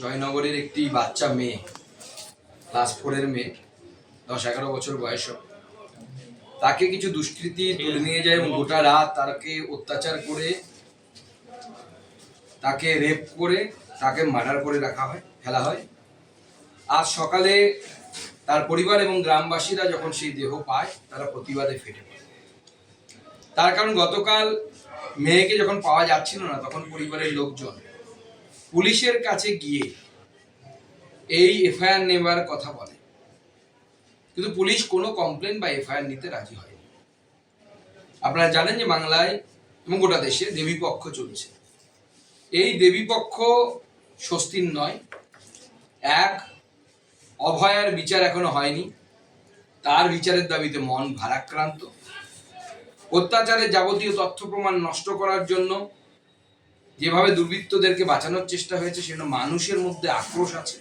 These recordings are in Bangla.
জয়নগরের একটি বাচ্চা মেয়ে, ক্লাস 4 এর মেয়ে, 10-11 বছর বয়স। তাকে কিছু দুষ্কৃতী তুলে নিয়ে যায় এবং গোটা রাত তাকে অত্যাচার করে, তাকে রেপ করে, তাকে মার্ডার করে ফেলা হয়। আজ সকালে তার পরিবার এবং গ্রামবাসীরা যখন সেই দেহ পায়, তারা প্রতিবাদে ফেটে পড়ে। তার কারণ, গতকাল মেয়েকে যখন পাওয়া যাচ্ছিল না, তখন পরিবারের লোকজন পুলিশের কাছে গিয়ে এই এফআইআর নেবার কথা বলে, কিন্তু পুলিশ কোনো কমপ্লেন বা এফআইআর নিতে রাজি হয়নি। আপনারা জানেন যে বাংলায় এবং গোটা দেশে দেবীপক্ষ চলছে। এই দেবীপক্ষ স্বস্তির নয়। এক, অভয়ার বিচার এখনো হয়নি, তার বিচারের দাবিতে মন ভারাক্রান্ত। অত্যাচারের যাবতীয় তথ্য প্রমাণ নষ্ট করার জন্য যেভাবে দুর্বৃত্তদেরকে বাঁচানোর চেষ্টা হয়েছে, সেজন্য মানুষের মধ্যে আক্রোশ আছে,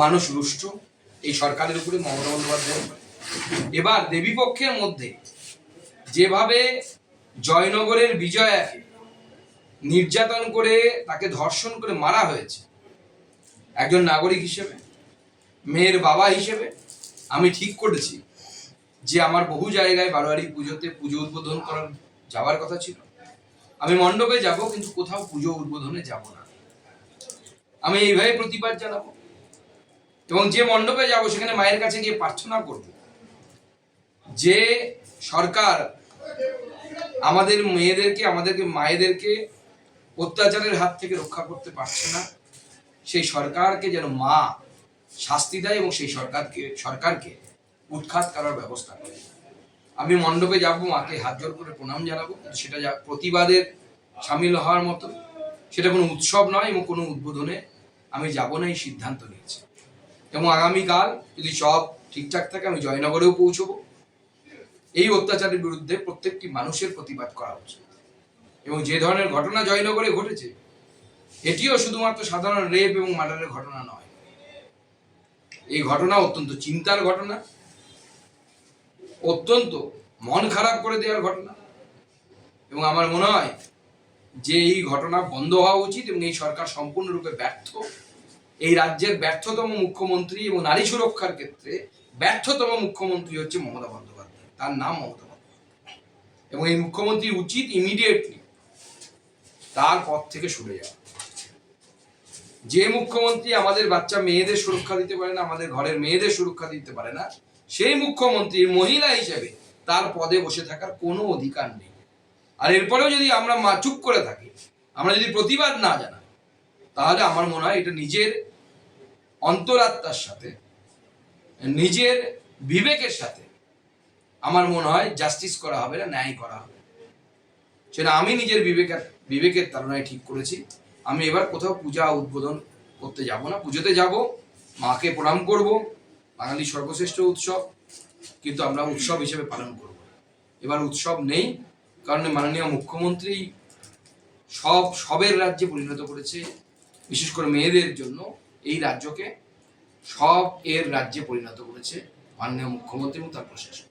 মানুষ রুষ্ট এই সরকারের উপরে, মমতা বন্দ্যোপাধ্যায়ের উপরে। এবার দেবীপক্ষের মধ্যে যেভাবে জয়নগরের বিজয়াকে নির্যাতন করে, তাকে ধর্ষণ করে মারা হয়েছে, একজন নাগরিক হিসেবে, মেয়ের বাবা হিসেবে আমি ঠিক করেছি যে আমার বহু জায়গায় বারোয়ারি পুজোতে পুজো উদ্বোধন করার যাওয়ার কথা ছিল। আমি মণ্ডপে যাব, কিন্তু কোথাও পুজো উদ্বোধনে যাব না। আমি এইভাবে প্রতিবাদ জানাবো এবং যে মণ্ডপে যাব সেখানে মায়ের কাছে গিয়ে প্রার্থনা করব যে সরকার আমাদের মেয়েদেরকে, আমাদেরকে মায়েদেরকে অত্যাচারের হাত থেকে রক্ষা করতে পারছে না, সেই সরকারকে যেন মা শাস্তি দেয় এবং সেই সরকারকে উৎখাত করার ব্যবস্থা করে। আমি মণ্ডপে যাব, মাকে হাত জোর করে প্রণাম জানাবো, সেটা প্রতিবাদের সামিল হওয়ার মতো, সেটা কোনো উৎসব নয় এবং কোনো উদ্বোধনে আমি যাব না, এই সিদ্ধান্ত নিয়েছি। এবং আগামীকাল যদি সব ঠিকঠাক থাকে, আমি জয়নগরেও পৌঁছবো। এই অত্যাচারের বিরুদ্ধে প্রত্যেকটি মানুষের প্রতিবাদ করা উচিত। এবং যে ধরনের ঘটনা জয়নগরে ঘটেছে, এটিও শুধুমাত্র সাধারণ রেপ এবং মার্ডারের ঘটনা নয়। এই ঘটনা অত্যন্ত চিন্তার ঘটনা, অত্যন্ত মন খারাপ করে দেওয়ার ঘটনা। এবং আমার মনে হয় যে এই ঘটনা বন্ধ হওয়া উচিত এবং এই সরকার সম্পূর্ণরূপে ব্যর্থ। এই রাজ্যের ব্যর্থতম মুখ্যমন্ত্রী এবং নারী সুরক্ষার ক্ষেত্রে ব্যর্থতম মুখ্যমন্ত্রী হচ্ছে মমতা বন্দ্যোপাধ্যায়। তার নাম মমতা বন্দ্যোপাধ্যায়। এবং এই মুখ্যমন্ত্রী উচিত ইমিডিয়েটলি তার পদ থেকে সরে যাওয়া। যে মুখ্যমন্ত্রী আমাদের বাচ্চা মেয়েদের সুরক্ষা দিতে পারে না, আমাদের ঘরের মেয়েদের সুরক্ষা দিতে পারে না, সেই মুখ্যমন্ত্রীর মহিলা হিসেবে তার পদে বসে থাকার কোনো অধিকার নেই। আর এরপরেও যদি আমরা চুপ করে থাকি, আমরা যদি প্রতিবাদ না জানাই, তাহলে আমার মনে হয় এটা নিজের অন্তরাত্মার সাথে, নিজের বিবেকের সাথে আমার মনে হয় জাস্টিস করা হবে না, ন্যায় করা হবে। সেটা আমি নিজের বিবেকের তাড়নায় ঠিক করেছি। আমি এবার কোথাও পূজা উদ্বোধন করতে যাব না। পুজোতে যাব, মাকে প্রণাম করব, বাঙালির সর্বশ্রেষ্ঠ উৎসব, কিন্তু আমরা উৎসব হিসেবে পালন করব। এবার উৎসব নেই, কারণ মাননীয় মুখ্যমন্ত্রী সবের রাজ্যে পরিণত করেছে, বিশেষ করে মেয়েদের জন্য এই রাজ্যকে সব এর রাজ্যে পরিণত করেছে মাননীয় মুখ্যমন্ত্রী এবং তার প্রশাসন।